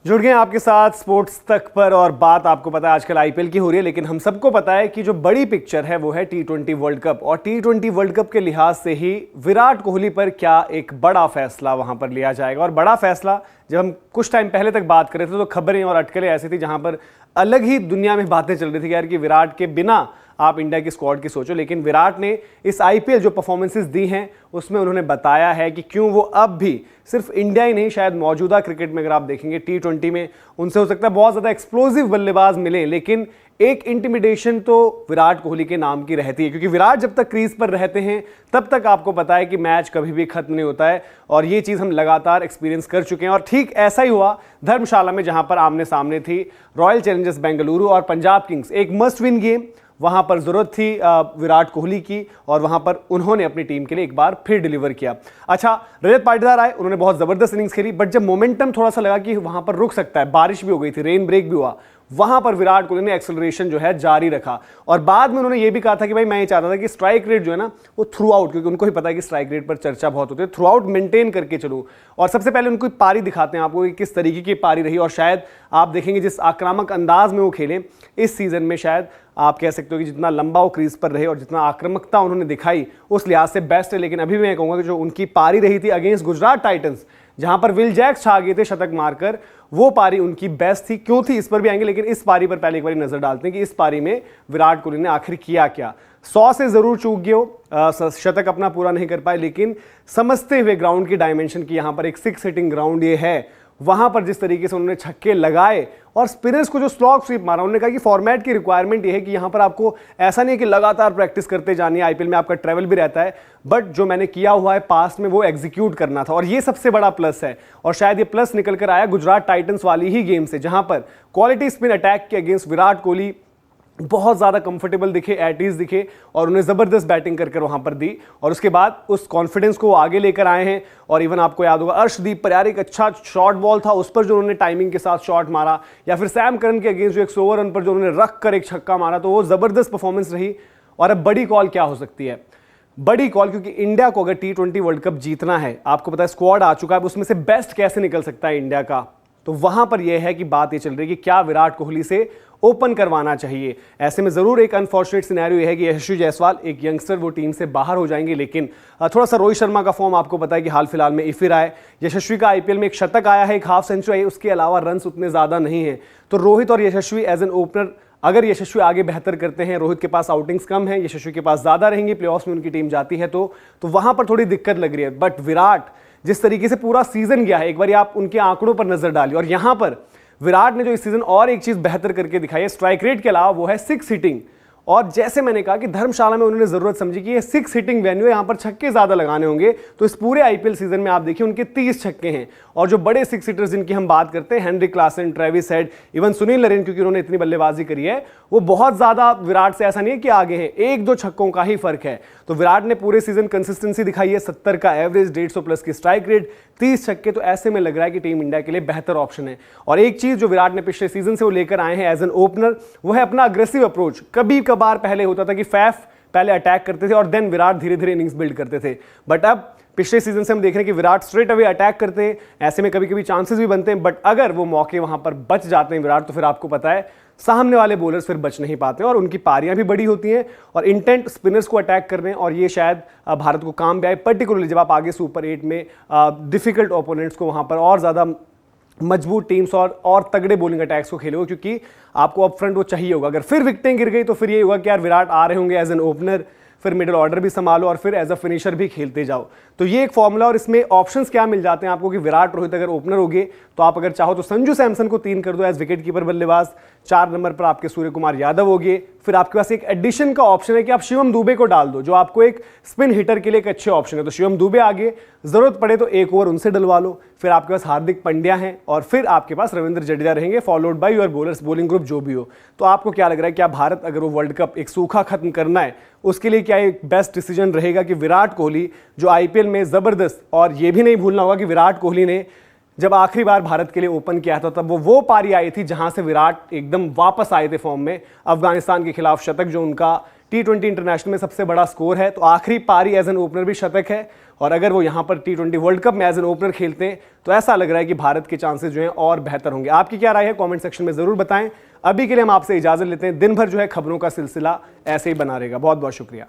जुड़ गए आपके साथ स्पोर्ट्स तक पर। और बात आपको पता है आजकल आईपीएल की हो रही है, लेकिन हम सबको पता है कि जो बड़ी पिक्चर है वो है टी20 वर्ल्ड कप। और टी20 वर्ल्ड कप के लिहाज से ही विराट कोहली पर क्या एक बड़ा फैसला वहां पर लिया जाएगा। और बड़ा फैसला जब हम कुछ टाइम पहले तक बात कर रहे थे तो खबरें और अटकलें ऐसी थी जहां पर अलग ही दुनिया में बातें चल रही थी यार कि विराट के बिना आप इंडिया की स्क्वाड की सोचो। लेकिन विराट ने इस आईपीएल जो परफॉर्मेंसेस दी हैं उसमें उन्होंने बताया है कि क्यों वो अब भी सिर्फ इंडिया ही नहीं, शायद मौजूदा क्रिकेट में अगर आप देखेंगे टी20 में उनसे हो सकता है बहुत ज़्यादा एक्सप्लोसिव बल्लेबाज मिले, लेकिन एक इंटिमिडेशन तो विराट कोहली के नाम की रहती है। क्योंकि विराट जब तक क्रीज पर रहते हैं तब तक आपको पता है कि मैच कभी भी खत्म नहीं होता है, और ये चीज़ हम लगातार एक्सपीरियंस कर चुके हैं। और ठीक ऐसा ही हुआ धर्मशाला में, जहां पर आमने सामने थी रॉयल चैलेंजर्स बेंगलुरु और पंजाब किंग्स। एक मस्ट विन गेम, वहां पर जरूरत थी विराट कोहली की, और वहां पर उन्होंने अपनी टीम के लिए एक बार फिर डिलीवर किया। अच्छा, रजत पाटीदार आए, उन्होंने बहुत जबरदस्त इनिंग्स खेली, बट जब मोमेंटम थोड़ा सा लगा कि वहां पर रुक सकता है, बारिश भी हो गई थी, रेन ब्रेक भी हुआ, वहां पर विराट कोहली ने एक्सेलरेशन जो है जारी रखा। और बाद में उन्होंने ये भी कहा था कि भाई मैं ये चाहता था कि स्ट्राइक रेट जो है ना वो थ्रू आउट, क्योंकि उनको ही पता है कि स्ट्राइक रेट पर चर्चा बहुत होती है, थ्रू आउट मेंटेन करके चलूं। और सबसे पहले उनको पारी दिखाते हैं आपको कि किस तरीके की पारी रही। और शायद आप देखेंगे जिस आक्रामक अंदाज में वो खेले इस सीजन में, शायद आप कह सकते हो कि जितना लंबा वो क्रीज पर रहे और जितना आक्रामकता उन्होंने दिखाई उस लिहाज से बेस्ट है। लेकिन अभी भी मैं कहूंगा कि जो उनकी पारी रही थी अगेंस्ट गुजरात टाइटंस, जहां पर विल जैक्स छा गए थे शतक मारकर, वो पारी उनकी बेस्ट थी। क्यों थी इस पर भी आएंगे, लेकिन इस पारी पर पहले एक बार नजर डालते हैं कि इस पारी में विराट कोहली ने आखिर किया क्या। 100 से जरूर चूक गए हो, शतक अपना पूरा नहीं कर पाए, लेकिन समझते हुए ग्राउंड की डायमेंशन की, यहां पर एक 6 हिटिंग ग्राउंड ये है, वहां पर जिस तरीके से उन्होंने छक्के लगाए और स्पिनर्स को जो स्लॉग स्वीप मारा, उन्होंने कहा कि फॉर्मेट की रिक्वायरमेंट ये है कि यहां पर आपको ऐसा नहीं है कि लगातार प्रैक्टिस करते जानी है, आईपीएल में आपका ट्रैवल भी रहता है, बट जो मैंने किया हुआ है पास्ट में वो एग्जीक्यूट करना था। और ये सबसे बड़ा प्लस है, और शायद ये प्लस निकल कर आया गुजरात टाइटंस वाली ही गेम से, जहां पर क्वालिटी स्पिन अटैक के अगेंस्ट विराट कोहली बहुत ज़्यादा कंफर्टेबल दिखे, एट ईज दिखे, और उन्हें ज़बरदस्त बैटिंग कर वहां पर दी। और उसके बाद उस कॉन्फिडेंस को वो आगे लेकर आए हैं। और इवन आपको याद होगा अर्शदीप पर यार एक अच्छा शॉर्ट बॉल था, उस पर जो उन्होंने टाइमिंग के साथ शॉट मारा, या फिर सैम करन के अगेंस्ट जो 100 रन पर जो उन्होंने रख कर एक छक्का मारा, तो वो ज़बरदस्त परफॉर्मेंस रही। और अब बड़ी कॉल क्या हो सकती है, बड़ी कॉल, क्योंकि इंडिया को अगर टी20 वर्ल्ड कप जीतना है, आपको पता है स्क्वाड आ चुका है, उसमें से बेस्ट कैसे निकल सकता है इंडिया का, तो वहां पर यह है कि बात ये चल रही है कि क्या विराट कोहली से ओपन करवाना चाहिए। ऐसे में जरूर एक अनफॉर्चुनेट सिनेरियो यह है कि यशस्वी जायसवाल एक यंगस्टर वो टीम से बाहर हो जाएंगे। लेकिन थोड़ा सा रोहित शर्मा का फॉर्म आपको पता है कि हाल फिलहाल में इफिर आए, यशस्वी का आईपीएल में एक शतक आया है, एक हाफ सेंचुरी आई, उसके अलावा रन उतने ज्यादा नहीं है। तो रोहित और यशस्वी एज एन ओपनर, अगर यशस्वी आगे बेहतर करते हैं, रोहित के पास आउटिंग्स कम है, यशस्वी के पास ज्यादा रहेंगी, प्लेऑफ्स में उनकी टीम जाती है, तो वहां पर थोड़ी दिक्कत लग रही है। बट विराट जिस तरीके से पूरा सीजन गया है, एक बार आप उनके आंकड़ों पर नजर डालिए, और यहां पर विराट ने जो इस सीजन और एक चीज बेहतर करके दिखाई है स्ट्राइक रेट के अलावा, वो है 6 हिटिंग। और जैसे मैंने कहा कि धर्मशाला में उन्होंने जरूरत समझी कि ये 6 हिटिंग वेन्यू है, यहां पर छक्के ज्यादा लगाने होंगे, तो इस पूरे आईपीएल सीजन में आप देखिए उनके 30 छक्के हैं। और जो बड़े 6 हिटर्स जिनकी हम बात करते हैं, Heinrich Klaasen, Travis Head, even Sunil Narine, क्योंकि उन्होंने इतनी बल्लेबाजी करी है, वो बहुत ज्यादा विराट से ऐसा नहीं है कि आगे हैं, 1-2 छक्कों का ही फर्क है। तो विराट ने पूरे सीजन कंसिस्टेंसी दिखाई है, 70 का एवरेज, 150 प्लस की स्ट्राइक रेट, 30 छक्के, तो ऐसे में लग रहा है कि टीम इंडिया के लिए बेहतर ऑप्शन है। और एक चीज जो विराट ने पिछले सीजन से वो लेकर आए हैं एज एन ओपनर, वो है अपना अग्रेसिव अप्रोच। कभी कभार पहले होता था कि फैफ पहले अटैक करते थे और देन विराट धीरे धीरे इनिंग्स बिल्ड करते थे, बट अब पिछले सीजन से हम देख रहे हैं कि विराट स्ट्रेट अवे अटैक करते हैं। ऐसे में कभी कभी चांसेस भी बनते हैं, बट अगर वो मौके वहां पर बच जाते हैं विराट, तो फिर आपको पता है सामने वाले बॉलर्स फिर बच नहीं पाते और उनकी पारियां भी बड़ी होती हैं और इंटेंट स्पिनर्स को अटैक करने, और ये शायद भारत को काम भी आए, पर्टिकुलरली जब आप आगे सुपर 8 में डिफिकल्ट ओपोनेंट्स को वहां पर और ज्यादा मजबूत टीम्स और तगड़े बॉलिंग अटैक्स को खेले हो, क्योंकि आपको अप फ्रंट वो चाहिए होगा। अगर फिर विकेटें गिर गई तो फिर ये होगा कि यार विराट आ रहे होंगे एज एन ओपनर, फिर मिडिल ऑर्डर भी संभालो और फिर एज अ फिनिशर भी खेलते जाओ। तो ये एक फॉर्मूला, और इसमें ऑप्शंस क्या मिल जाते हैं आपको कि विराट रोहित अगर ओपनर होगे तो आप अगर चाहो तो संजू सैमसन को 3 कर दो एज विकेट कीपर बल्लेबाज, 4 नंबर पर आपके सूर्य कुमार यादव होगे, फिर आपके पास एक एडिशन का ऑप्शन है कि आप शिवम दुबे को डाल दो, जो आपको एक स्पिन हिटर के लिए एक अच्छे ऑप्शन है। तो शिवम दुबे आगे, जरूरत पड़े तो एक ओवर उनसे डलवा लो, फिर आपके पास हार्दिक पांड्या हैं, और फिर आपके पास रविंद्र जडेजा रहेंगे, followed by your bowlers bowling group जो भी हो। तो आपको क्या लग रहा है, क्या भारत अगर वो वर्ल्ड कप एक सूखा खत्म करना है, उसके लिए क्या एक बेस्ट डिसीजन रहेगा कि विराट कोहली जो आईपीएल में जबरदस्त, और ये भी नहीं भूलना होगा कि विराट कोहली ने जब आखिरी बार भारत के लिए ओपन किया था तब वो पारी आई थी जहां से विराट एकदम वापस आए थे फॉर्म में, अफगानिस्तान के खिलाफ शतक जो उनका T20 इंटरनेशनल में सबसे बड़ा स्कोर है। तो आखिरी पारी एज एन ओपनर भी शतक है, और अगर वो यहां पर T20 वर्ल्ड कप में एज एन ओपनर खेलते हैं तो ऐसा लग रहा है कि भारत के चांसेस जो हैं और बेहतर होंगे। आपकी क्या राय है कमेंट सेक्शन में जरूर बताएं। अभी के लिए हम आपसे इजाजत लेते हैं। दिन भर जो है खबरों का सिलसिला ऐसे ही बना रहेगा। बहुत बहुत शुक्रिया।